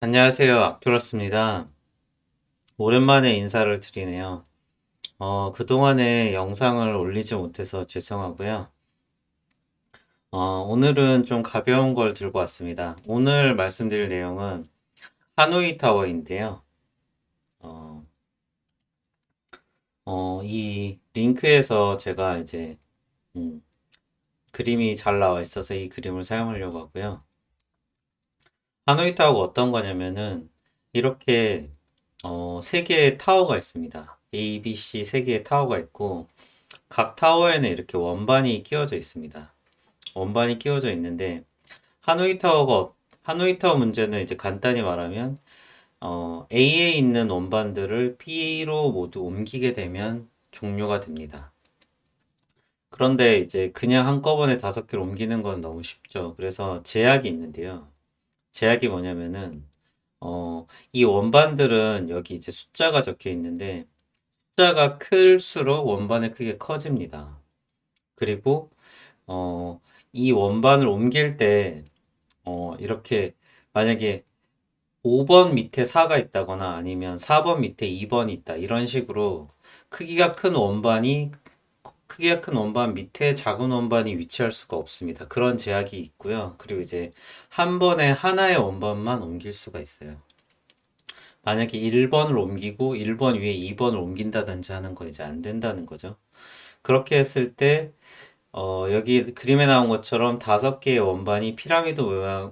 안녕하세요. 악투러스입니다. 오랜만에 인사를 드리네요. 그동안에 영상을 올리지 못해서 죄송하고요. 오늘은 좀 가벼운 걸 들고 왔습니다. 오늘 말씀드릴 내용은 하노이 타워인데요. 어, 이 링크에서 제가 이제 음, 그림이 잘 나와 있어서 이 그림을 사용하려고 하고요. 하노이 타워가 어떤 거냐면은 이렇게 세 개의 타워가 있습니다. A, B, C 세 개의 타워가 있고 각 타워에는 이렇게 원반이 끼워져 있습니다. 원반이 끼워져 있는데 하노이 타워 문제는 이제 간단히 말하면 A에 있는 원반들을 B로 모두 옮기게 되면 종료가 됩니다. 그런데 이제 그냥 한꺼번에 5개를 옮기는 건 너무 쉽죠. 그래서 제약이 있는데요. 제약이 뭐냐면은 이 원반들은 여기 이제 숫자가 적혀 있는데 숫자가 클수록 원반의 크기가 커집니다. 그리고 어, 이 원반을 옮길 때, 이렇게 만약에 5번 밑에 4가 있다거나 아니면 4번 밑에 2번이 있다. 이런 식으로 크기가 큰 원반이, 크기가 큰 원반 밑에 작은 원반이 위치할 수가 없습니다. 그런 제약이 있고요. 그리고 이제 한 번에 하나의 원반만 옮길 수가 있어요. 만약에 1번을 옮기고 1번 위에 2번을 옮긴다든지 하는 건 이제 안 된다는 거죠. 그렇게 했을 때 여기 그림에 나온 것처럼 5개의 원반이 피라미드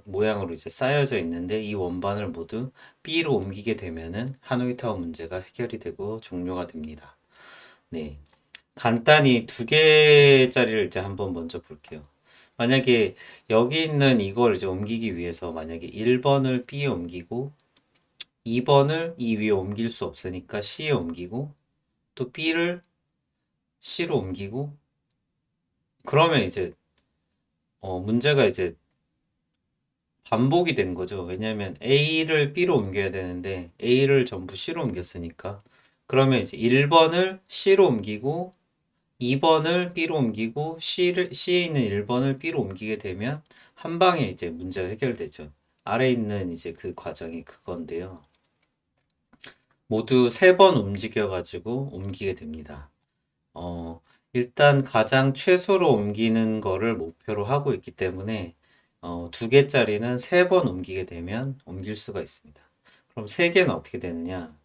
모양으로 이제 쌓여져 있는데 이 원반을 모두 B로 옮기게 되면은 하노이 타워 문제가 해결이 되고 종료가 됩니다. 네. 간단히 2개짜리를 이제 한번 먼저 볼게요. 만약에 여기 있는 이걸 이제 옮기기 위해서 만약에 1번을 B에 옮기고 2번을 이 위에 옮길 수 없으니까 C에 옮기고 또 B를 C로 옮기고 그러면 이제 문제가 이제 반복이 된 거죠. 왜냐면 A를 B로 옮겨야 되는데 A를 전부 C로 옮겼으니까 그러면 이제 1번을 C로 옮기고 2번을 B로 옮기고 C에 있는 1번을 B로 옮기게 되면 한 방에 이제 문제가 해결되죠. 아래 있는 이제 그 과정이 그건데요. 모두 3번 움직여 가지고 옮기게 됩니다. 어, 일단 가장 최소로 옮기는 거를 목표로 하고 있기 때문에 2개짜리는 3번 옮기게 되면 옮길 수가 있습니다. 그럼 3개는 어떻게 되느냐?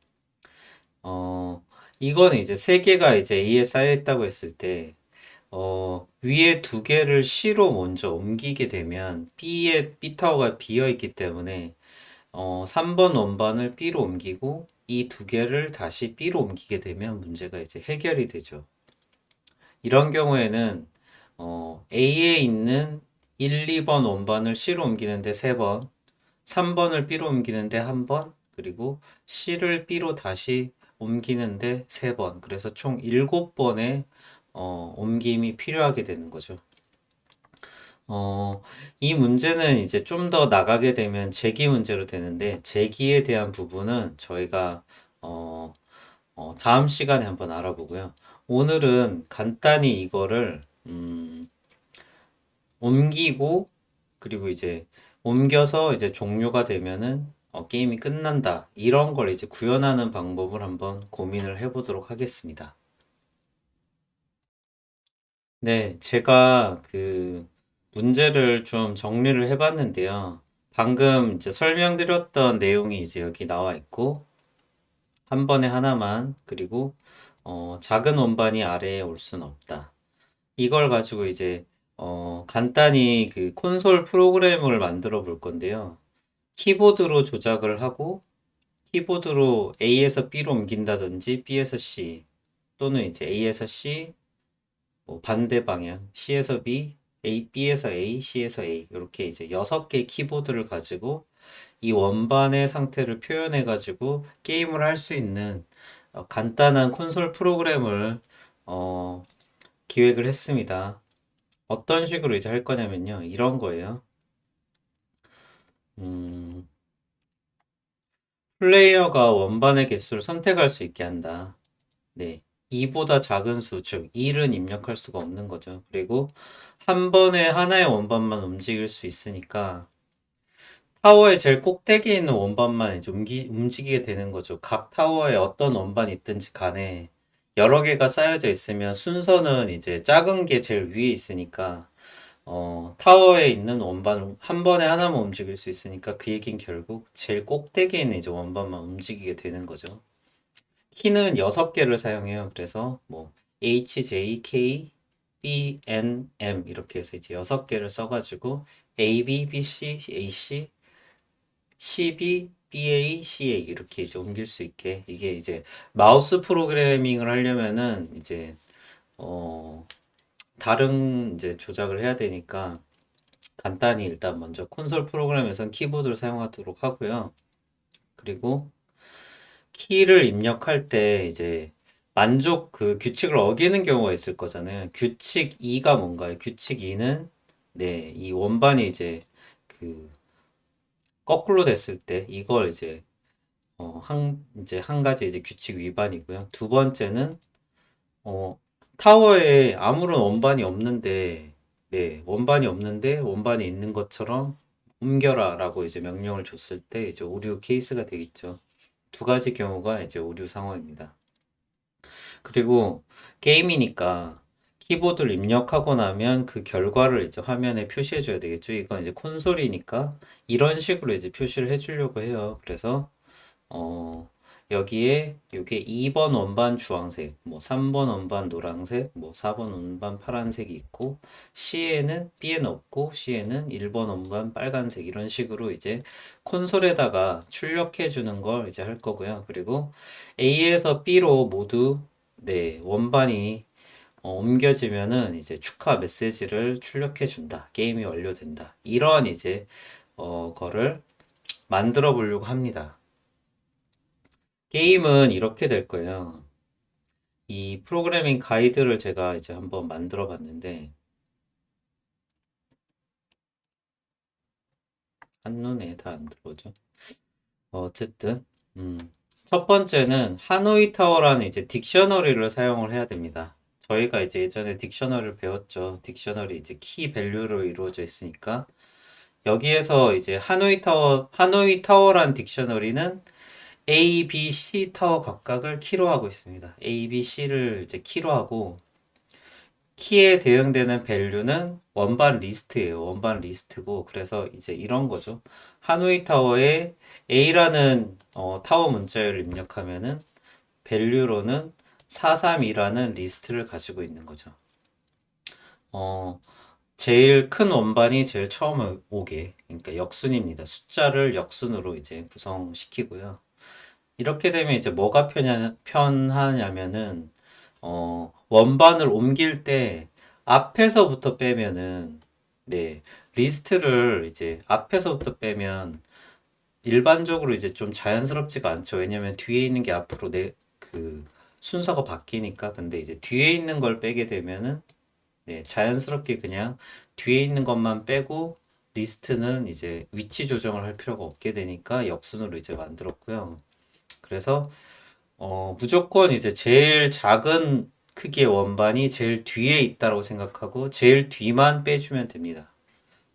어, 이거는 이제 3개가 이제 A에 쌓여 있다고 했을 때 위에 2개를 C로 먼저 옮기게 되면 B 타워가 비어 있기 때문에 3번 원반을 B로 옮기고 이 2개를 다시 B로 옮기게 되면 문제가 이제 해결이 되죠. 이런 경우에는 A에 있는 1, 2번 원반을 C로 옮기는데 3번, 3번을 B로 옮기는데 1번, 그리고 C를 B로 다시 옮기는데 3번. 그래서 총 7번의 옮김이 필요하게 되는 거죠. 이 문제는 이제 좀 더 나가게 되면 재기 문제로 되는데 재기에 대한 부분은 저희가 어, 다음 시간에 한번 알아보고요. 오늘은 간단히 이거를 옮기고 그리고 이제 옮겨서 이제 종료가 되면은 게임이 끝난다. 이런 걸 이제 구현하는 방법을 한번 고민을 해보도록 하겠습니다. 네, 제가 그 문제를 좀 정리를 해봤는데요. 방금 이제 설명드렸던 내용이 이제 여기 나와 있고 한 번에 하나만 그리고 작은 원반이 아래에 올 수는 없다. 이걸 가지고 이제 간단히 그 콘솔 프로그램을 만들어 볼 건데요. 키보드로 조작을 하고 키보드로 A에서 B로 옮긴다든지 B에서 C 또는 이제 A에서 C 뭐 반대 방향 C에서 B, B에서 A, C에서 A 이렇게 이제 6개 키보드를 가지고 이 원반의 상태를 표현해 가지고 게임을 할 수 있는 간단한 콘솔 프로그램을 어, 기획을 했습니다. 어떤 식으로 이제 할 거냐면요. 이런 거예요. 음, 플레이어가 원반의 개수를 선택할 수 있게 한다. 네. 2보다 작은 수, 즉 1은 입력할 수가 없는 거죠. 그리고 한 번에 하나의 원반만 움직일 수 있으니까 타워의 제일 꼭대기에 있는 원반만 이제 움직이게 되는 거죠. 각 타워에 어떤 원반이 있든지 간에 여러 개가 쌓여져 있으면 순서는 이제 작은 게 제일 위에 있으니까 타워에 있는 원반 한 번에 하나만 움직일 수 있으니까 그 얘긴 결국 제일 꼭대기에 있는 이제 원반만 움직이게 되는 거죠. 키는 6개를 사용해요. 그래서 뭐 H, J, K, B, N, M 이렇게 해서 이제 6개를 써가지고 A, B, B, C, A, C, C, B, B, A, C, A 이렇게 이제 옮길 수 있게 이게 이제 마우스 프로그래밍을 하려면은 이제 어 다른 이제 조작을 해야 되니까 간단히 일단 먼저 콘솔 프로그램에선 키보드를 사용하도록 하고요. 그리고 키를 입력할 때 이제 만족 그 규칙을 어기는 경우가 있을 거잖아요. 규칙 2가 뭔가요? 규칙 2는 네, 이 원반이 이제 그 거꾸로 됐을 때 이걸 이제 이제 한 가지 이제 규칙 위반이고요. 두 번째는 어 타워에 아무런 원반이 없는데 네, 원반이 없는데 원반이 있는 것처럼 옮겨라라고 이제 명령을 줬을 때 이제 오류 케이스가 되겠죠. 두 가지 경우가 이제 오류 상황입니다. 그리고 게임이니까 키보드를 입력하고 나면 그 결과를 이제 화면에 표시해 줘야 되겠죠. 이건 이제 콘솔이니까 이런 식으로 이제 표시를 해 주려고 해요. 그래서 어 여기에 요게 2번 원반 주황색, 뭐 3번 원반 노란색, 뭐 4번 원반 파란색이 있고 C에는 B에는 없고 C에는 1번 원반 빨간색 이런 식으로 이제 콘솔에다가 출력해 주는 걸 이제 할 거고요. 그리고 A에서 B로 모두 네, 원반이 옮겨지면은 이제 축하 메시지를 출력해 준다. 게임이 완료된다. 이런 이제 거를 만들어 보려고 합니다. 게임은 이렇게 될 거예요. 이 프로그래밍 가이드를 제가 이제 한번 만들어 봤는데, 한눈에 다 안 들어오죠. 어쨌든, 첫 번째는 하노이 타워라는 이제 딕셔너리를 사용을 해야 됩니다. 저희가 이제 예전에 딕셔너리를 배웠죠. 딕셔너리 이제 키 밸류로 이루어져 있으니까, 여기에서 이제 하노이 타워란 딕셔너리는 A, B, C 타워 각각을 키로 하고 있습니다. A, B, C를 이제 키로 하고, 키에 대응되는 밸류는 원반 리스트예요. 원반 리스트고 그래서 이제 이런 거죠. 하노이 타워에 A라는 타워 문자열을 입력하면은 밸류로는 432라는 리스트를 가지고 있는 거죠. 어, 제일 큰 원반이 제일 처음 오게. 그러니까 역순입니다. 숫자를 역순으로 이제 구성시키고요. 이렇게 되면 이제 뭐가 편하냐면은 원반을 옮길 때 앞에서부터 빼면은, 네, 리스트를 이제 앞에서부터 빼면 일반적으로 이제 좀 자연스럽지가 않죠. 왜냐면 뒤에 있는 게 앞으로 그 순서가 바뀌니까. 근데 이제 뒤에 있는 걸 빼게 되면은, 네, 자연스럽게 그냥 뒤에 있는 것만 빼고 리스트는 이제 위치 조정을 할 필요가 없게 되니까 역순으로 이제 만들었고요. 그래서 무조건 이제 제일 작은 크기의 원반이 제일 뒤에 있다고 생각하고 제일 뒤만 빼주면 됩니다.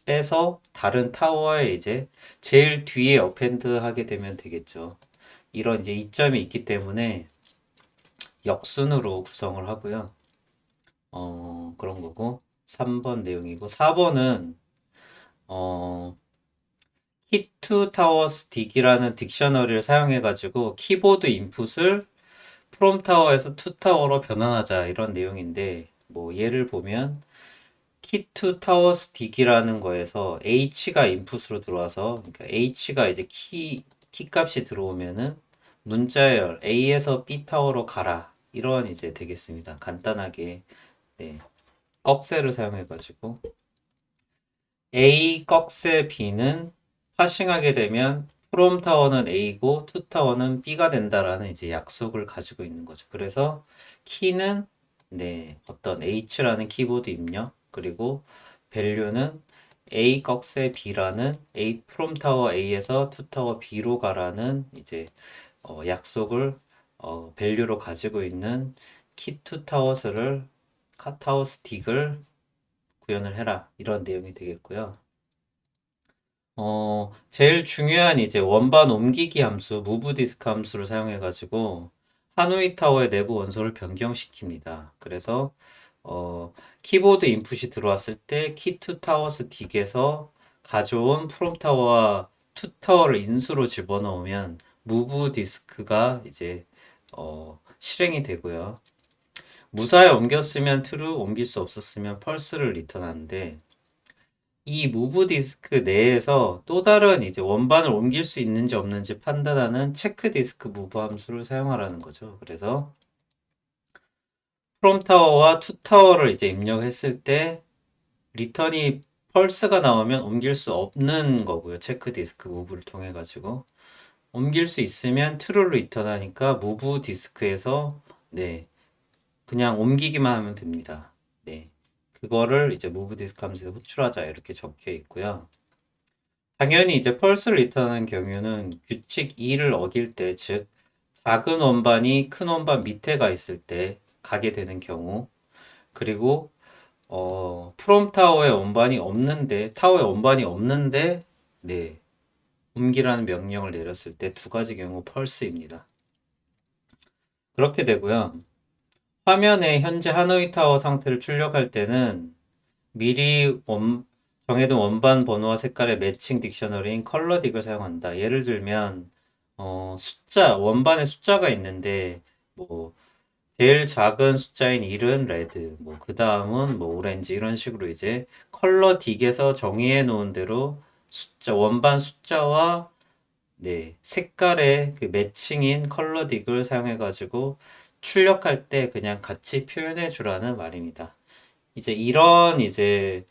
빼서 다른 타워에 이제 제일 뒤에 어펜드 하게 되면 되겠죠. 이런 이제 이점이 있기 때문에 역순으로 구성을 하고요. 그런 거고 3번 내용이고 4번은 어, 히트 타워 스틱이라는 딕셔너리를 사용해 가지고 키보드 인풋을 프롬 타워에서 투 타워로 변환하자 이런 내용인데 뭐 예를 보면 키2 타워 스틱이라는 거에서 H가 인풋으로 들어와서 그러니까 H가 이제 키 값이 들어오면은 문자열 A에서 B 타워로 가라 이런 이제 되겠습니다. 간단하게 네. 꺽쇠를 사용해 가지고 A 꺽쇠 B는 파싱하게 되면 프롬 타워는 A고 투 타워는 B가 된다라는 이제 약속을 가지고 있는 거죠. 그래서 키는 네, 어떤 H라는 키보드 입력 그리고 밸류는 A 꺽쇠 B라는 A 프롬 타워 A에서 투 타워 B로 가라는 이제 약속을 밸류로 가지고 있는 키2 타워스를 타워 스틱을 구현을 해라 이런 내용이 되겠고요. 제일 중요한 이제 원반 옮기기 함수, move disk 함수를 사용해가지고 하노이 타워의 내부 원소를 변경시킵니다. 그래서 키보드 인풋이 들어왔을 때 key2 towers dig에서 가져온 from 타워와 to 타워를 인수로 집어넣으면 move disk가 이제 실행이 되고요. 무사히 옮겼으면 true, 옮길 수 없었으면 false를 리턴하는데 이 무브 디스크 내에서 또 다른 이제 원반을 옮길 수 있는지 없는지 판단하는 체크 디스크 무브 함수를 사용하라는 거죠. 그래서 프롬 타워와 투 타워를 이제 입력했을 때 리턴이 펄스가 나오면 옮길 수 없는 거고요. 체크 디스크 무브를 통해 가지고 옮길 수 있으면 true를 리턴하니까 무브 디스크에서 네 그냥 옮기기만 하면 됩니다. 네 그거를 이제 무브 디스크 함수에 호출하자 이렇게 적혀 있고요. 당연히 이제 펄스를 리턴하는 경우는 규칙 2를 어길 때, 즉 작은 원반이 큰 원반 밑에 가 있을 때 가게 되는 경우, 그리고 프롬 타워에 원반이 없는데 네, 옮기라는 명령을 내렸을 때 두 가지 경우 펄스입니다. 그렇게 되고요. 화면에 현재 하노이 타워 상태를 출력할 때는 미리 정해둔 원반 번호와 색깔의 매칭 딕셔너리인 컬러 딕을 사용한다. 예를 들면 원반에 숫자가 있는데 뭐 제일 작은 숫자인 1은 레드, 뭐 그 다음은 뭐 오렌지 이런 식으로 이제 컬러 딕에서 정의해 놓은 대로 원반 숫자와 네, 색깔의 그 매칭인 컬러 딕을 사용해 가지고 출력할 때 그냥 같이 표현해 주라는 말입니다. 이제 이런 이제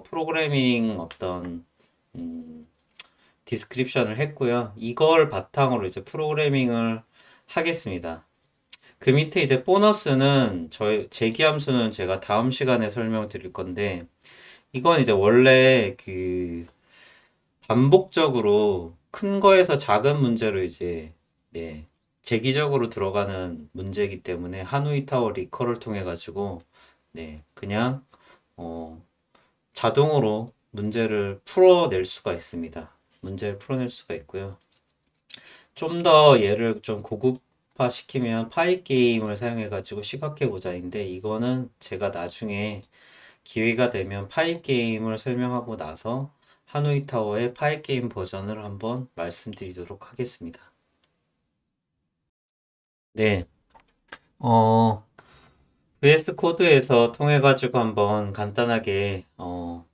프로그래밍 어떤 음, 디스크립션을 했고요. 이걸 바탕으로 이제 프로그래밍을 하겠습니다. 그 밑에 이제 보너스는 제기함수는 제가 다음 시간에 설명드릴 건데 이건 이제 원래 그 반복적으로 큰 거에서 작은 문제로 이제 네, 재기적으로 들어가는 문제이기 때문에 하노이 타워 리커를 통해 가지고 네, 그냥 어, 자동으로 문제를 풀어낼 수가 있습니다. 문제를 풀어낼 수가 있고요. 좀 더 얘를 좀 고급화 시키면 파이 게임을 사용해 가지고 시각해 보자인데 이거는 제가 나중에 기회가 되면 파이 게임을 설명하고 나서 하노이 타워의 파이 게임 버전을 한번 말씀드리도록 하겠습니다. 네, 어, VS 코드에서 통해 가지고 한번 간단하게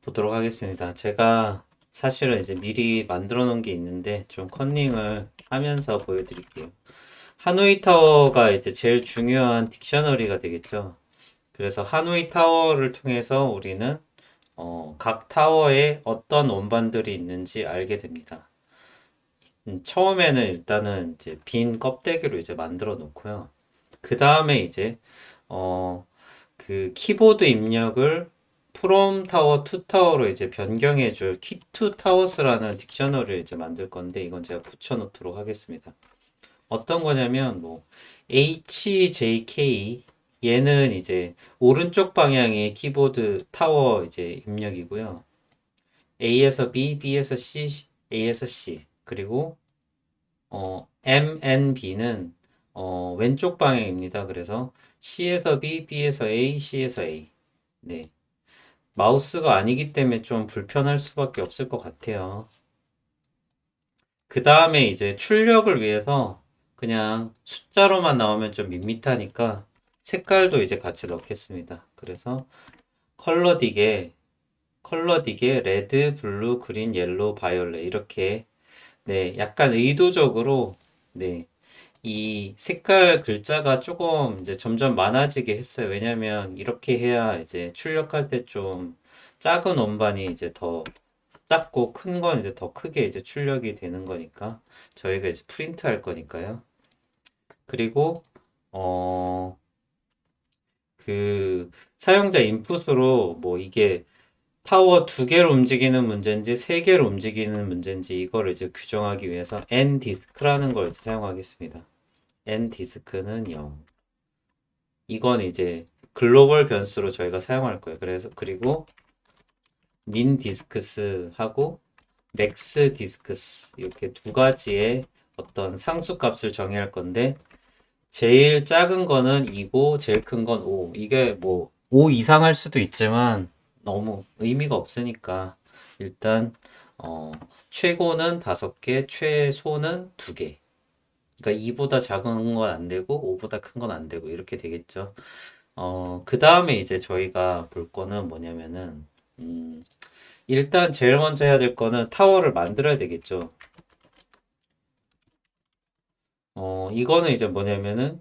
보도록 하겠습니다. 제가 사실은 이제 미리 만들어 놓은 게 있는데 좀 컨닝을 하면서 보여드릴게요. 하노이 타워가 이제 제일 중요한 딕셔너리가 되겠죠. 그래서 하노이 타워를 통해서 우리는 각 타워에 어떤 원반들이 있는지 알게 됩니다. 처음에는 일단은 이제 빈 껍데기로 이제 만들어 놓고요. 그 다음에 이제 어, 그 키보드 입력을 from 타워 to 타워로 이제 변경해 줄 key2 towers라는 딕셔너리를 이제 만들 건데 이건 제가 붙여 놓도록 하겠습니다. 어떤 거냐면 뭐 HJK 얘는 이제 오른쪽 방향의 키보드 타워 이제 입력이고요. A에서 B, B에서 C, A에서 C 그리고 MNB는 왼쪽 방향입니다. 그래서 C에서 B, B에서 A, C에서 A. 네. 마우스가 아니기 때문에 좀 불편할 수밖에 없을 것 같아요. 그 다음에 이제 출력을 위해서 그냥 숫자로만 나오면 좀 밋밋하니까 색깔도 이제 같이 넣겠습니다. 그래서 컬러딕에 레드, 블루, 그린, 옐로우, 바이올렛 이렇게 네, 약간 의도적으로 네, 이 색깔 글자가 조금 이제 점점 많아지게 했어요. 왜냐면 이렇게 해야 이제 출력할 때 좀 작은 원반이 이제 더 작고 큰 건 이제 더 크게 이제 출력이 되는 거니까 저희가 이제 프린트 할 거니까요. 그리고 어 그 사용자 인풋으로 뭐 이게 타워 두 개로 움직이는 문제인지 세 개로 움직이는 문제인지 이거를 이제 규정하기 위해서 n 디스크라는 걸 이제 사용하겠습니다. n 디스크는 0. 이건 이제 글로벌 변수로 저희가 사용할 거예요. 그래서 그리고 min 디스크스 하고 맥스 디스크스 이렇게 두 가지의 어떤 상수 값을 정의할 건데 제일 작은 거는 2고 제일 큰 건 5. 이게 뭐 5 이상 할 수도 있지만 너무 의미가 없으니까 일단 어, 최고는 5개, 최소는 2개. 그러니까 2보다 작은 건 안 되고 5보다 큰 건 안 되고 이렇게 되겠죠. 그 다음에 이제 저희가 볼 거는 뭐냐면은 일단 제일 먼저 해야 될 거는 타워를 만들어야 되겠죠. 이거는 이제 뭐냐면은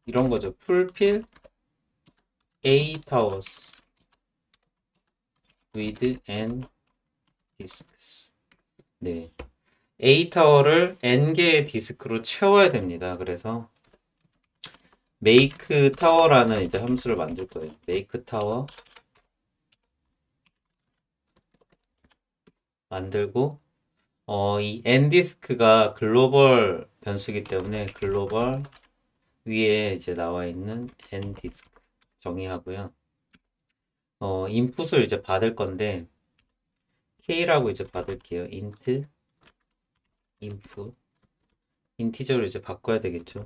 이런 거죠. 풀필 A towers with n disks. 네. A 타워를 n 개의 디스크로 채워야 됩니다. 그래서 make tower라는 이제 함수를 만들 거예요. make tower 만들고 이 n 디스크가 글로벌 변수기 때문에 글로벌 위에 이제 나와 있는 n 디스크 정의하고요. 인풋을 이제 받을 건데 k라고 이제 받을게요. int input 인티저로 이제 바꿔야 되겠죠.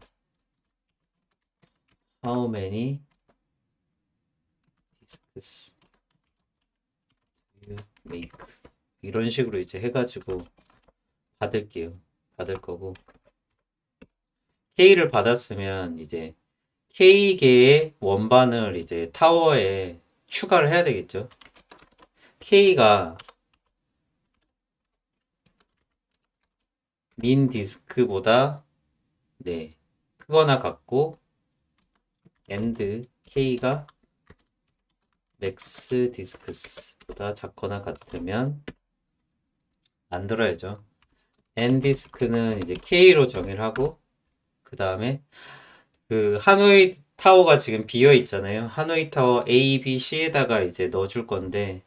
How many disks do you make? 이런 식으로 이제 해가지고 받을게요. 받을 거고 K를 받았으면 이제 K개의 원반을 이제 타워에 추가를 해야 되겠죠. K가 민 디스크보다 네 크거나 같고 and K가 맥스 디스크스보다 작거나 같으면 만들어야죠. n 디스크는 이제 K로 정의를 하고 그 다음에 그 하노이 타워가 지금 비어 있잖아요. 하노이 타워 A, B, C에다가 이제 넣어줄 건데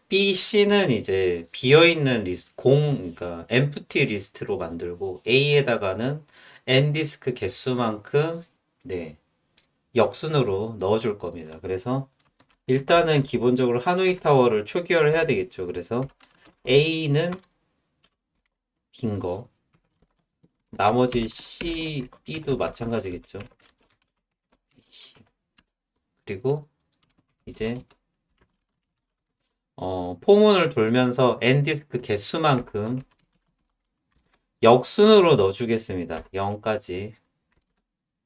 B, C는 이제 비어 있는 리스트 그러니까 empty 리스트로 만들고 A에다가는 n 디스크 개수만큼 네 역순으로 넣어줄 겁니다. 그래서 일단은 기본적으로 하노이 타워를 초기화를 해야 되겠죠. 그래서 A는 빈 거, 나머지 C, B도 마찬가지겠죠. 그리고 이제 포문을 돌면서 n디스크 개수만큼 역순으로 넣어주겠습니다. 0까지.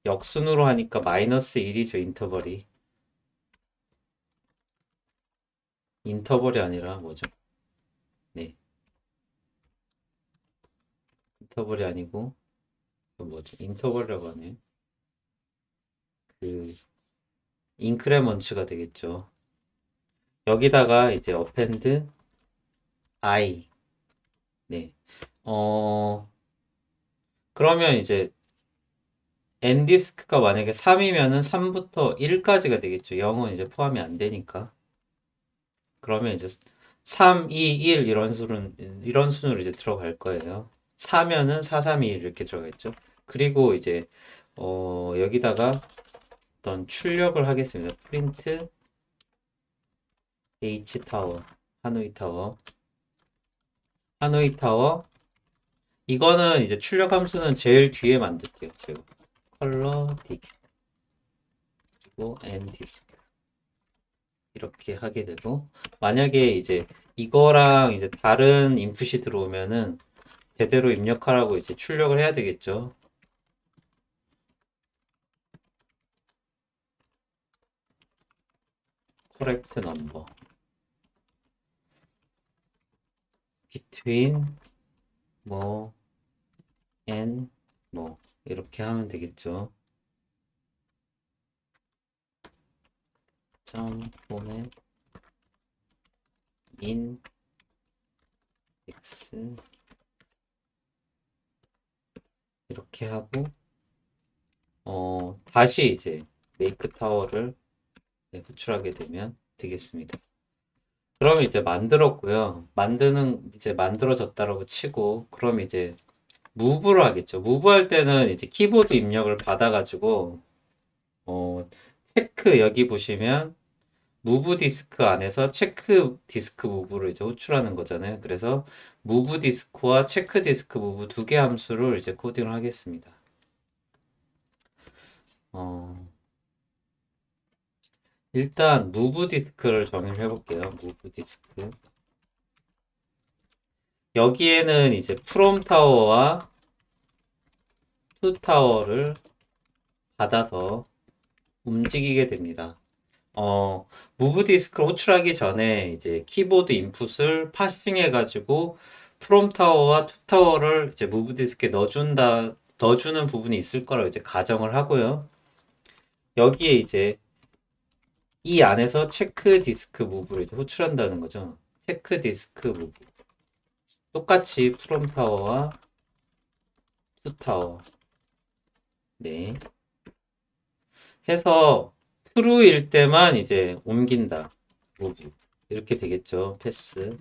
역순으로 하니까 마이너스 1이죠, 인터벌이. 인터벌이 아니라 뭐죠? 네. 인터벌이 아니고, 그건 뭐죠? 인터벌이라고 하네요. 그, 인크레먼츠가 되겠죠. 여기다가 이제 append i. 네. 그러면 이제 n디스크가 만약에 3이면은 3부터 1까지가 되겠죠. 0은 이제 포함이 안 되니까. 그러면 이제 3, 2, 1 이런 순으로 이제 들어갈 거예요. 4면은 4, 3, 2 이렇게 들어가겠죠. 그리고 이제 여기다가 어떤 출력을 하겠습니다. 프린트 H 타워, 하노이 타워, 하노이 타워. 이거는 이제 출력 함수는 제일 뒤에 만들게요. 제가 컬러 D 그리고 n 디스크 이렇게 하게 되고 만약에 이제 이거랑 이제 다른 인풋이 들어오면은 제대로 입력하라고 이제 출력을 해야 되겠죠. correct number between 뭐 and 뭐 이렇게 하면 되겠죠. 점 format in x 이렇게 하고 다시 이제 make 타워를 호출하게 되면 되겠습니다. 그럼 이제 만들었고요. 이제 만들어졌다라고 치고, 그럼 이제 무브를 하겠죠. 무브 할 때는 이제 키보드 입력을 받아가지고, 체크 여기 보시면, 무브 디스크 안에서 체크 디스크 무브를 이제 호출하는 거잖아요. 그래서 무브 디스크와 체크 디스크 무브 두 개 함수를 이제 코딩을 하겠습니다. 어, 일단 무브 디스크를 정의를 해볼게요. 무브 디스크. 여기에는 이제 프롬 타워와 투 타워를 받아서 움직이게 됩니다. 무브 디스크를 호출하기 전에 이제 키보드 인풋을 파싱해가지고 프롬 타워와 투 타워를 이제 무브 디스크에 넣어주는 부분이 있을 거라고 이제 가정을 하고요. 여기에 이제 이 안에서 체크 디스크 무브를 이제 호출한다는 거죠. 체크 디스크 무브. 똑같이 프롬 타워와 투 타워. 네. 해서 true일 때만 이제 옮긴다. move. 이렇게 되겠죠. 패스.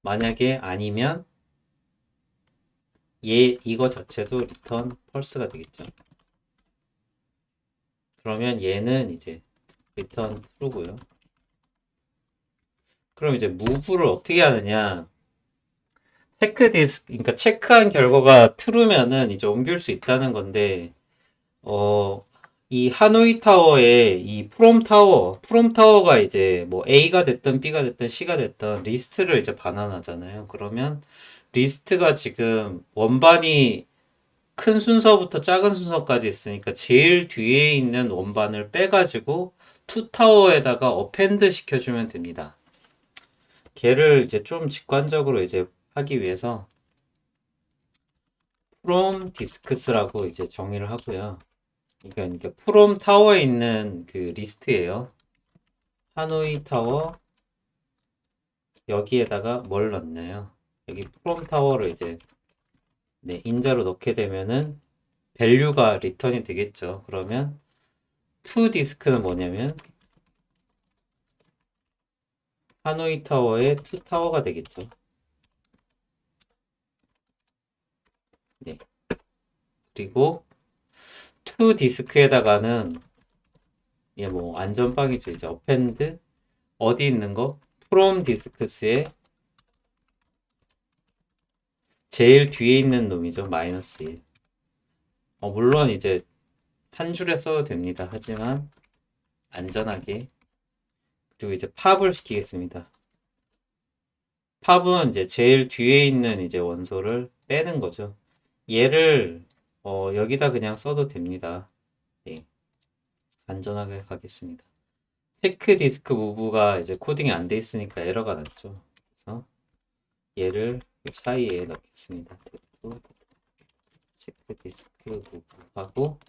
만약에 아니면 이거 자체도 return false가 되겠죠. 그러면 얘는 이제 return true고요. 그럼 이제 move를 어떻게 하느냐? 그러니까 체크한 결과가 true면은 이제 옮길 수 있다는 건데, 이 하노이 타워의 이 프롬 타워가 이제 뭐 A가 됐든 B가 됐든 C가 됐든 리스트를 이제 반환하잖아요. 그러면 리스트가 지금 원반이 큰 순서부터 작은 순서까지 있으니까 제일 뒤에 있는 원반을 빼가지고 투 타워에다가 어펜드 시켜주면 됩니다. 걔를 이제 좀 직관적으로 이제 하기 위해서 from disks라고 이제 정의를 하고요. 그러니까 프롬 타워에 있는 그 리스트예요. 하노이 타워 여기에다가 뭘 넣나요? 여기 프롬 타워를 이제 네, 인자로 넣게 되면은 밸류가 리턴이 되겠죠. 그러면 to 디스크는 뭐냐면 하노이 타워의 to 타워가 되겠죠. 네. 그리고 to 디스크에다가는 얘 뭐 안전빵이죠. 이제 어펜드 어디 있는 거? from 디스크스에 제일 뒤에 있는 놈이죠. 마이너스 1. 물론 이제 한 줄에 써도 됩니다. 하지만 안전하게. 그리고 이제 팝을 시키겠습니다. 팝은 이제 제일 뒤에 있는 이제 원소를 빼는 거죠. 얘를 여기다 그냥 써도 됩니다. 네. 안전하게 가겠습니다. 체크 디스크 무브가 이제 코딩이 안 돼 있으니까 에러가 났죠. 그래서 얘를 사이에 넣겠습니다. 체크 디스크 무브하고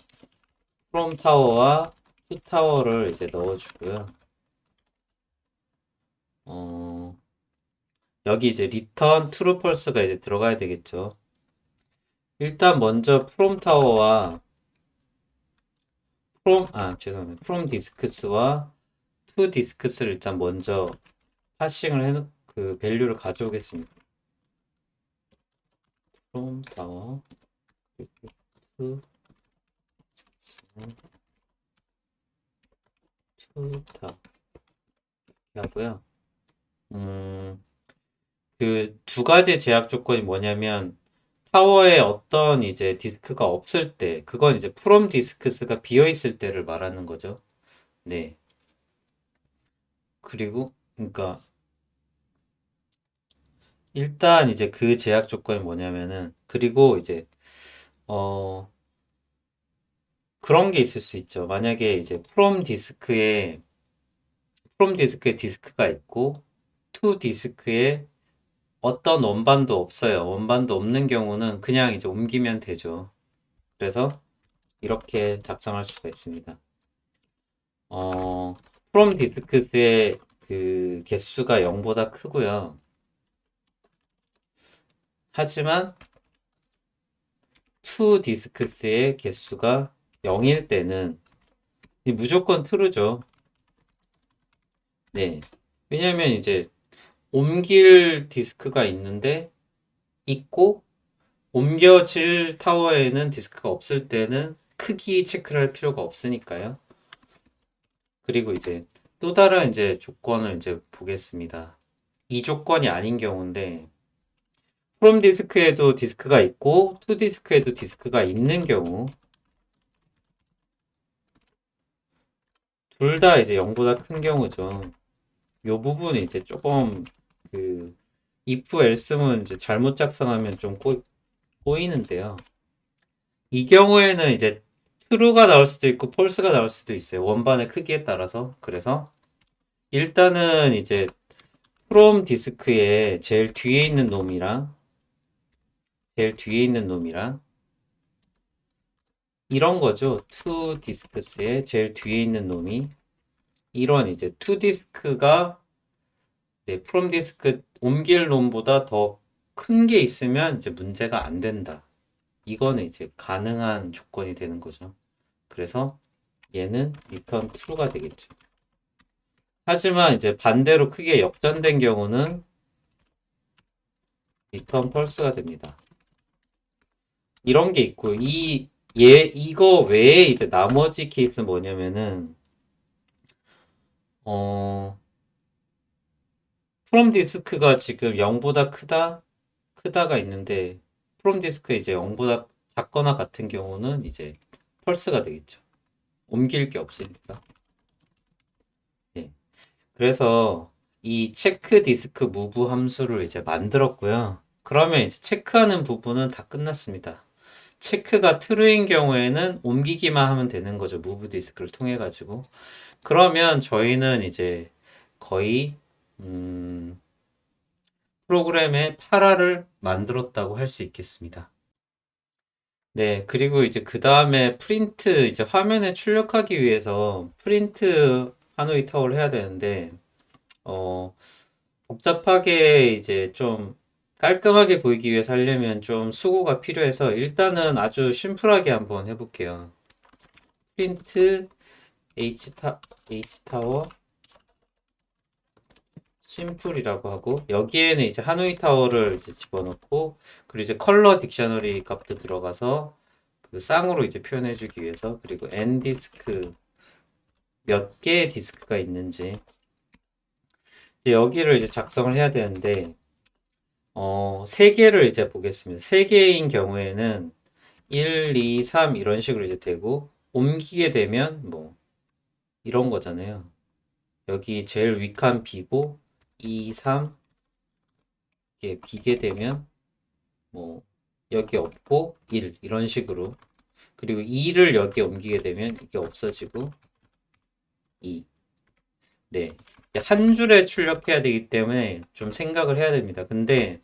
프롬 타워와 투 타워를 이제 넣어주고요. 여기 이제 return true false가 이제 들어가야 되겠죠. 일단 먼저 from 타워와 죄송합니다. from disks와 to disks를 일단 먼저 파싱을 그 밸류를 가져오겠습니다. from 타워 to 타워 하고요. 그 두 가지 제약 조건이 뭐냐면 타워에 어떤 이제 디스크가 없을 때, 그건 이제 프롬 디스크스가 비어 있을 때를 말하는 거죠. 네. 그리고 그러니까 일단 이제 그 제약 조건이 뭐냐면은 그리고 이제 어 그런 게 있을 수 있죠. 만약에 이제 프롬 디스크에 디스크가 있고 투 디스크에 어떤 원반도 없어요. 원반도 없는 경우는 그냥 이제 옮기면 되죠. 그래서 이렇게 작성할 수가 있습니다. 프롬 디스크스의 그 개수가 0보다 크고요. 하지만 투 디스크스의 개수가 0일 때는 무조건 true죠. 네. 왜냐면 이제 옮길 디스크가 있고 옮겨질 타워에는 디스크가 없을 때는 크기 체크를 할 필요가 없으니까요. 그리고 이제 또 다른 이제 조건을 이제 보겠습니다. 이 조건이 아닌 경우인데, 프롬 디스크에도 디스크가 있고, 투 디스크에도 디스크가 있는 경우, 둘 다 이제 0보다 큰 경우죠. 요 부분이 이제 조금 그 if else문 이제 잘못 작성하면 좀 꼬이는데요. 이 경우에는 이제 true가 나올 수도 있고 false가 나올 수도 있어요. 원반의 크기에 따라서. 그래서 일단은 이제 from 디스크에 제일 뒤에 있는 놈이랑 이런 거죠. to 디스크스의 제일 뒤에 있는 놈이 이런 이제 to 디스크가 네, 프롬 디스크 옮길 놈보다 더 큰 게 있으면 이제 문제가 안 된다. 이거는 이제 가능한 조건이 되는 거죠. 그래서 얘는 return true가 되겠죠. 하지만 이제 반대로 크게 역전된 경우는 return false가 됩니다. 이런 게 있고 이거 외에 이제 나머지 케이스는 뭐냐면은 프롬 디스크가 지금 0보다 크다가 있는데 프롬 디스크 이제 0보다 작거나 같은 경우는 이제 펄스가 되겠죠. 옮길 게 없으니까. 예. 그래서 이 체크 디스크 무브 함수를 이제 만들었고요. 그러면 이제 체크하는 부분은 다 끝났습니다. 체크가 true인 경우에는 옮기기만 하면 되는 거죠. 무브 디스크를 통해 가지고. 그러면 저희는 이제 거의 프로그램의 파라를 만들었다고 할 수 있겠습니다. 네, 그리고 이제 그 다음에 프린트, 이제 화면에 출력하기 위해서 프린트 하노이 타워를 해야 되는데, 복잡하게 이제 좀 깔끔하게 보이기 위해서 하려면 좀 수고가 필요해서 일단은 아주 심플하게 한번 해볼게요. 프린트 H타워 심플이라고 하고 여기에는 이제 하노이 타워를 이제 집어넣고 그리고 이제 컬러 딕셔너리 값도 들어가서 그 쌍으로 이제 표현해 주기 위해서 그리고 n 디스크 몇 개의 디스크가 있는지 이제 여기를 이제 작성을 해야 되는데 세 개를 이제 보겠습니다. 세 개인 경우에는 1, 2, 3 이런 식으로 이제 되고 옮기게 되면 뭐 이런 거잖아요. 여기 제일 윗칸 B고 2, 3 이게 B게 되면 뭐 여기 없고 1 이런 식으로 그리고 2를 여기에 옮기게 되면 이게 없어지고 2 네. 한 줄에 출력해야 되기 때문에 좀 생각을 해야 됩니다. 근데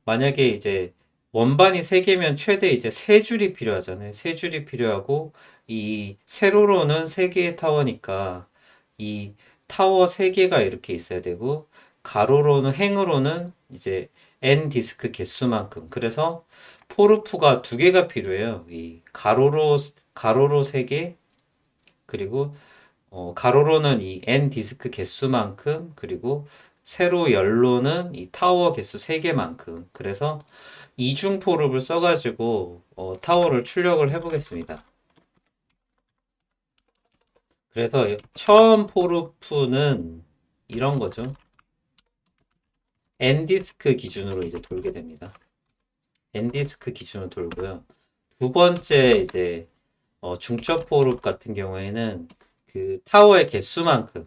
만약에 이제 원반이 3개면 최대 이제 3줄이 필요하잖아요. 3줄이 필요하고 이 세로로는 3개의 타워니까 이 타워 3개가 이렇게 있어야 되고 가로로는 행으로는 이제 n 디스크 개수만큼 그래서 포르프가 2개가 필요해요. 이 가로로 3개 그리고 가로로는 이 n 디스크 개수만큼 그리고 세로 열로는 이 타워 개수 3개만큼 그래서 이중 포룹을 써가지고 타워를 출력을 해보겠습니다. 그래서 처음 포르프는 이런 거죠. n디스크 기준으로 이제 돌게 됩니다. n디스크 기준으로 돌고요. 두 번째 이제 중첩 포룹 같은 경우에는 그 타워의 개수만큼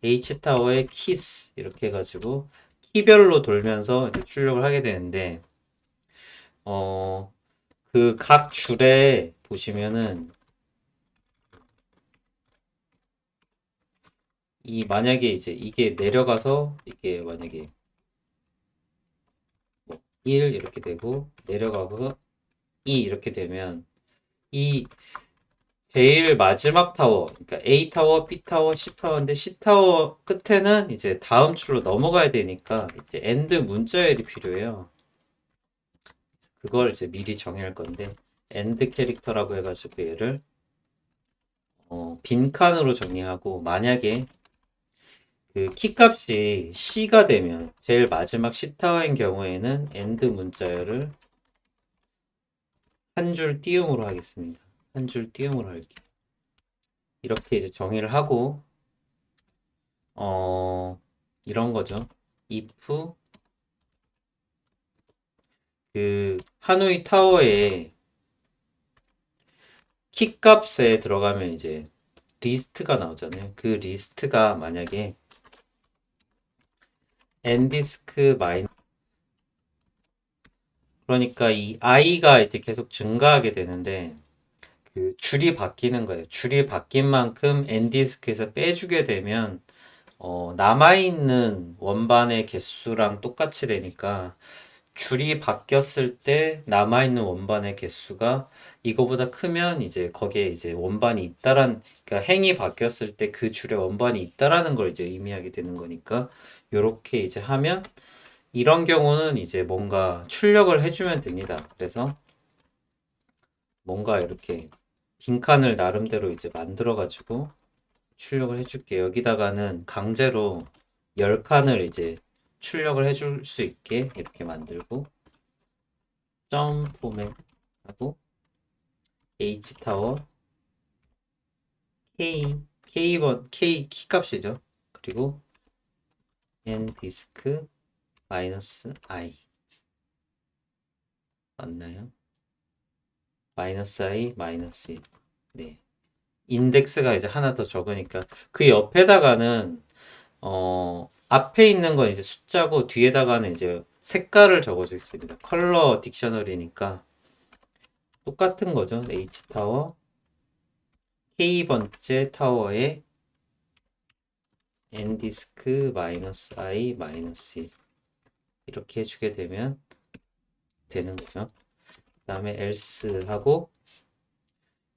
H타워의 키스 이렇게 해가지고 키별로 돌면서 이제 출력을 하게 되는데 그 각 줄에 보시면은 이 만약에 이제 이게 내려가서 이게 만약에 뭐 1 이렇게 되고 내려가고 2 이렇게 되면 이 제일 마지막 타워 그러니까 A타워, B타워, C타워인데 C타워 끝에는 이제 다음 줄로 넘어가야 되니까 이제 AND 문자열이 필요해요. 그걸 이제 미리 정의할 건데 AND 캐릭터라고 해가지고 얘를 빈칸으로 정의하고 만약에 그 키값이 C가 되면 제일 마지막 C타워인 경우에는 AND 문자열을 한 줄 띄움으로 하겠습니다. 한 줄 띄움으로 할게요. 이렇게 이제 정의를 하고, 이런 거죠. if 그 하노이 타워에 키 값에 들어가면 이제 리스트가 나오잖아요. 그 리스트가 만약에 n디스크 마이너스, 그러니까 이 i가 이제 계속 증가하게 되는데 그 줄이 바뀌는 거예요. 줄이 바뀐 만큼 n디스크에서 빼주게 되면 남아있는 원반의 개수랑 똑같이 되니까 줄이 바뀌었을 때 남아있는 원반의 개수가 이거보다 크면 이제 거기에 이제 원반이 그러니까 행이 바뀌었을 때 그 줄에 원반이 있다라는 걸 이제 의미하게 되는 거니까 요렇게 이제 하면 이런 경우는 이제 뭔가 출력을 해주면 됩니다. 그래서 뭔가 이렇게 빈칸을 나름대로 이제 만들어 가지고 출력을 해줄게. 여기다가는 강제로 10칸을 이제 출력을 해줄 수 있게 이렇게 만들고 점 포맷 하고 H타워 K 키값이죠. 그리고 N 디스크 마이너스 I 맞나요? 마이너스 I 마이너스 1. 네. 인덱스가 이제 하나 더 적으니까 그 옆에다가는 앞에 있는 건 이제 숫자고 뒤에다가는 이제 색깔을 적어져 있습니다. 컬러 딕셔너리니까 똑같은 거죠. H타워 K번째 타워에 n디스크 마이너스 I 마이너스 1 이렇게 해주게 되면 되는 거죠. 그 다음에 else 하고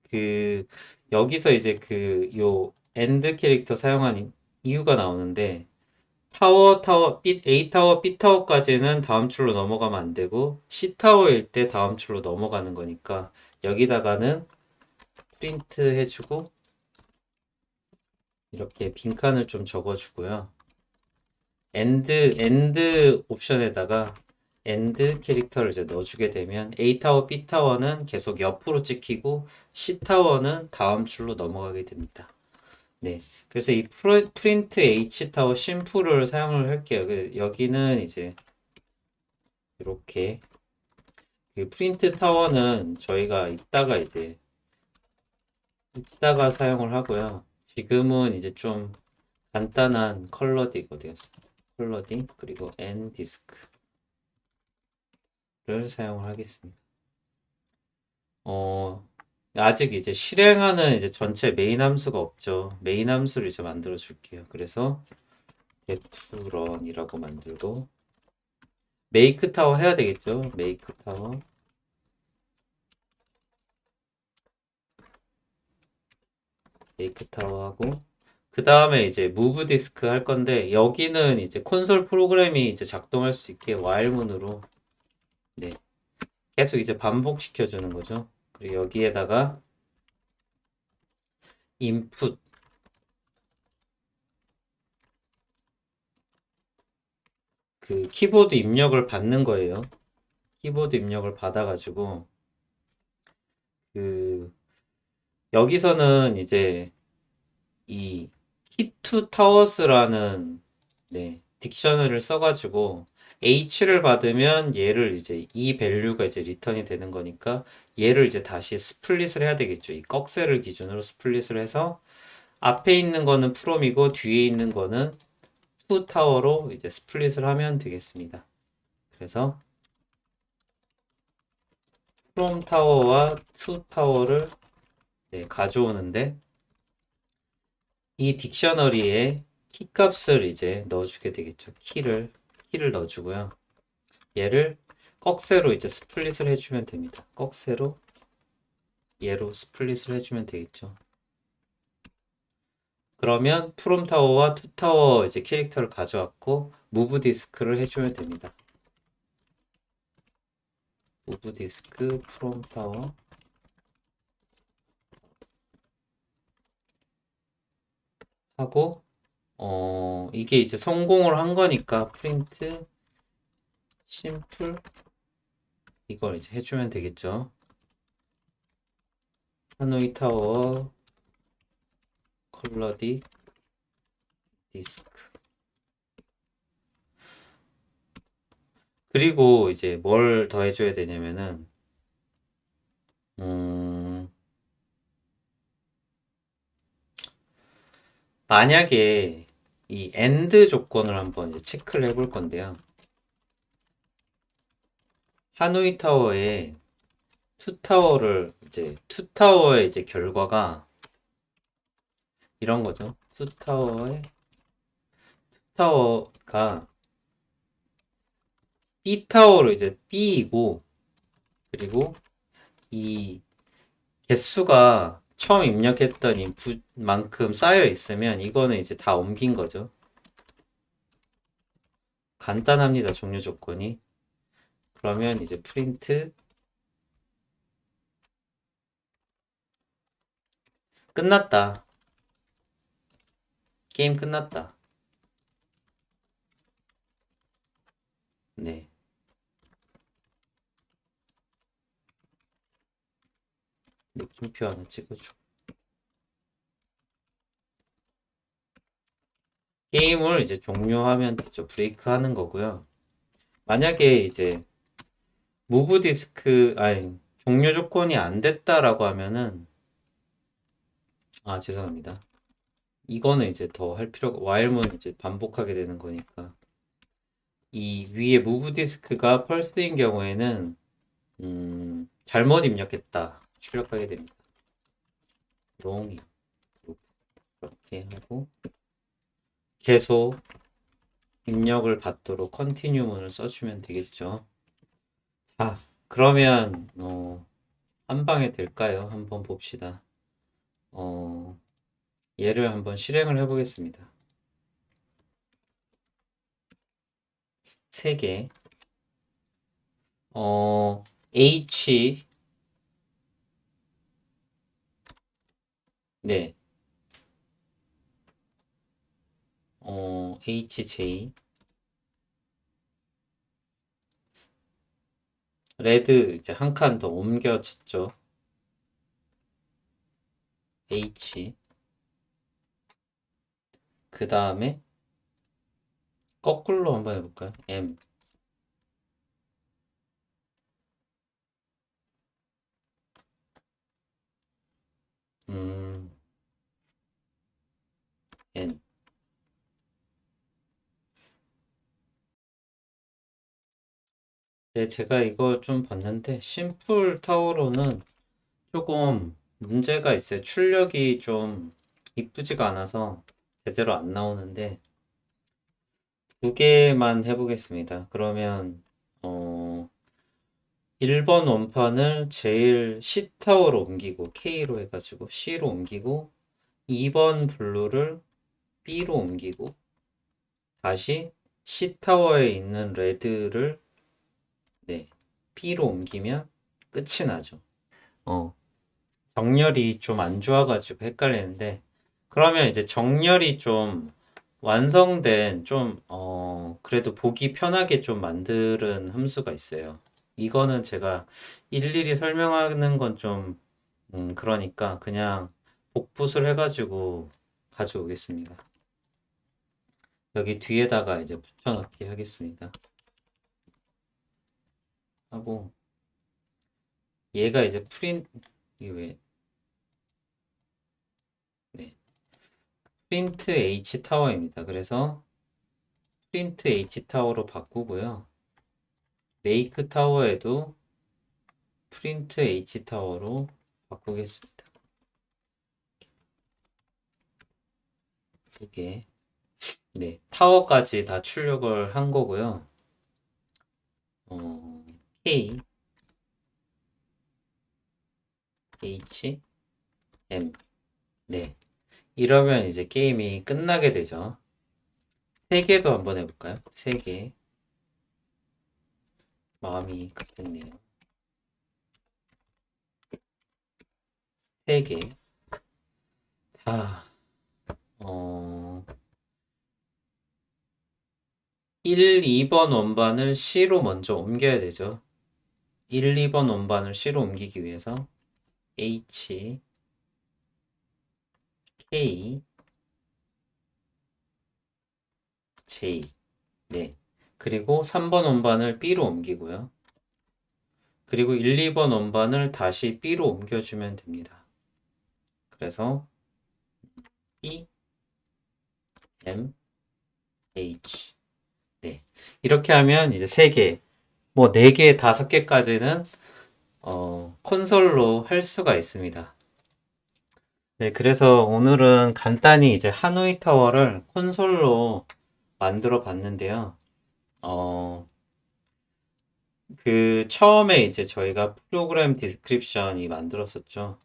그 여기서 이제 그 요 end 캐릭터 사용한 이유가 나오는데 A 타워, B 타워까지는 다음 줄로 넘어가면 안 되고 C 타워일 때 다음 줄로 넘어가는 거니까 여기다가는 프린트 해주고 이렇게 빈칸을 좀 적어주고요. end 옵션에다가 end 캐릭터를 이제 넣어주게 되면 A 타워, B 타워는 계속 옆으로 찍히고 C 타워는 다음 줄로 넘어가게 됩니다. 네. 그래서 이 프린트 H 타워 심플을 사용을 할게요. 여기는 이제 이렇게 그 프린트 타워는 저희가 이따가 사용을 하고요. 지금은 이제 좀 간단한 컬러딩 어디 갔어? 컬러딩 그리고 n 디스크를 사용을 하겠습니다. 아직 이제 실행하는 이제 전체 메인 함수가 없죠. 메인 함수를 이제 만들어 줄게요. 그래서 defrun이라고 만들고 make 타워 해야 되겠죠. make 타워 하고 그 다음에 이제 move disk 할 건데 여기는 이제 콘솔 프로그램이 이제 작동할 수 있게 while문으로 네 계속 이제 반복시켜 주는 거죠. 그리고 여기에다가 input 그 키보드 입력을 받는 거예요. 키보드 입력을 받아가지고 그 여기서는 이제 이 key2 towers라는 네 딕셔너리를 써가지고 h를 받으면 얘를 이제 이 밸류가 이제 리턴이 되는 거니까 얘를 이제 다시 스플릿을 해야 되겠죠. 이 꺽쇠를 기준으로 스플릿을 해서 앞에 있는 거는 프롬이고 뒤에 있는 거는 투 타워로 이제 스플릿을 하면 되겠습니다. 그래서 프롬 타워와 투 타워를 네, 가져오는데 이 딕셔너리에 키 값을 이제 넣어주게 되겠죠. 키를 넣어주고요. 얘를 꺽쇠로 이제 스플릿을 해주면 됩니다. 꺽쇠로 얘로 스플릿을 해주면 되겠죠. 그러면 프롬 타워와 투 타워 이제 캐릭터를 가져왔고 무브 디스크를 해주면 됩니다. 무브 디스크 프롬 타워 하고 이게 이제 성공을 한 거니까 프린트 심플 이걸 이제 해주면 되겠죠. 하노이 타워 컬러디 디스크. 그리고 이제 뭘 더 해줘야 되냐면은 만약에 이 AND 조건을 한번 이제 체크를 해볼 건데요. 하노이 타워에 투타워의 이제 결과가 이런 거죠. 투타워가 B타워로 이제 B이고, 그리고 이 개수가 처음 입력했던 인풋만큼 쌓여 있으면 이거는 이제 다 옮긴 거죠. 간단합니다. 종료 조건이. 그러면 이제 프린트 끝났다. 게임 끝났다. 네. 느낌표 하나 찍어주고. 게임을 이제 종료하면 되죠. 브레이크 하는 거고요. 만약에 이제 무브 디스크, 아니, 종료 조건이 안 됐다라고 하면은, 아, 죄송합니다. 이거는 이제 더 할 필요가, while문 이제 반복하게 되는 거니까. 이 위에 무브 디스크가 펄스인 경우에는, 잘못 입력했다. 출력하게 됩니다. wrong, 이렇게 하고, 계속 입력을 받도록 컨티뉴 문을 써주면 되겠죠. 자, 그러면 한 방에 될까요? 한번 봅시다. 얘를 한번 실행을 해보겠습니다. 3개. H, 네, HJ, 레드 이제 한 칸 더 옮겨졌죠. H, 그 다음에 거꾸로 한번 해볼까요? M, N. 네, 제가 이거 좀 봤는데 심플 타워로는 조금 문제가 있어요. 출력이 좀 이쁘지가 않아서 제대로 안 나오는데 2개만 해보겠습니다. 그러면 1번 원판을 제일 C타워로 옮기고 K로 해가지고 C로 옮기고 2번 블루를 B로 옮기고 다시 C타워에 있는 레드를 네, B로 옮기면 끝이 나죠. 정렬이 좀 안 좋아가지고 헷갈리는데 그러면 이제 정렬이 좀 완성된 좀 그래도 보기 편하게 좀 만드는 함수가 있어요. 이거는 제가 일일이 설명하는 건 좀 그러니까 그냥 복붙을 해가지고 가져오겠습니다. 여기 뒤에다가 이제 붙여넣기 하겠습니다. 하고 얘가 이제 이게 왜 네. 프린트 H 타워입니다. 그래서 프린트 H 타워로 바꾸고요. 메이크 타워에도 프린트 H 타워로 바꾸겠습니다. 2개. 네, 타워까지 다 출력을 한 거고요. K, H, M. 네. 이러면 이제 게임이 끝나게 되죠. 3개도 한번 해볼까요? 3개. 마음이 급했네요. 3개. 자, 1, 2번 원반을 C로 먼저 옮겨야 되죠. 1, 2번 원반을 C로 옮기기 위해서 H, K, J. 네. 그리고 3번 원반을 B로 옮기고요. 그리고 1, 2번 원반을 다시 B로 옮겨주면 됩니다. 그래서 E, M, H. 네. 이렇게 하면 이제 3개, 뭐 4개, 5개까지는 콘솔로 할 수가 있습니다. 네, 그래서 오늘은 간단히 이제 하노이 타워를 콘솔로 만들어 봤는데요. 처음에 이제 저희가 프로그램 디스크립션이 만들었었죠.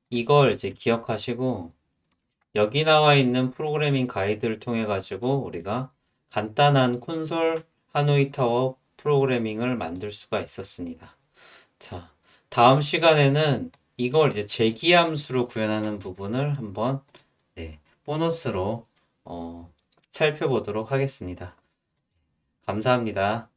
이걸 이제 기억하시고, 여기 나와 있는 프로그래밍 가이드를 통해 가지고 우리가 간단한 콘솔 하노이 타워 프로그래밍을 만들 수가 있었습니다. 자, 다음 시간에는 이걸 이제 재기함수로 구현하는 부분을 한번 보너스로 살펴보도록 하겠습니다. 감사합니다.